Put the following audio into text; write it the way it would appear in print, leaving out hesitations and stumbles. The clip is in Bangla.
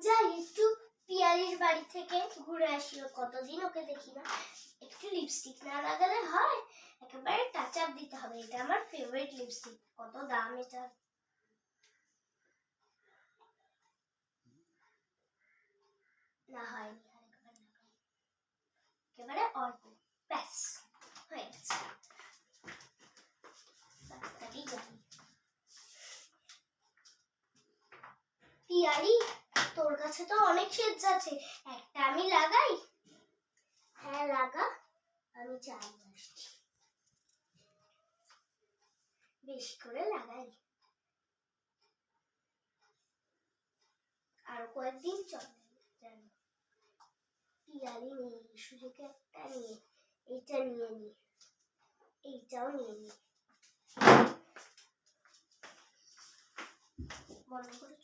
যাই একটু পিয়ালির বাড়ি থেকে ঘুরে আসি, কতদিন ওকে দেখি না। একটু লিপস্টিক না লাগালে হয়, একেবারে টাচ আপ দিতে হবে। এটা আমার ফেভারিট লিপস্টিক। কত দাম এটা? না হয়নি, একেবারে অল্প, ব্যাস হয়ে গেছে। পিয়ালি, তোর কাছে তো অনেক শেডস আছে, একটা আমি লাগাই? হ্যাঁ লাগা, আমি চাই আসছি। বেশি করে লাগাই, আর কয়েকদিন চলে জানো। পিয়ালি নেই, সুযোগে একটা নিয়ে এইটা নিয়ে নি, এইটাও নিয়ে নি। মনে করে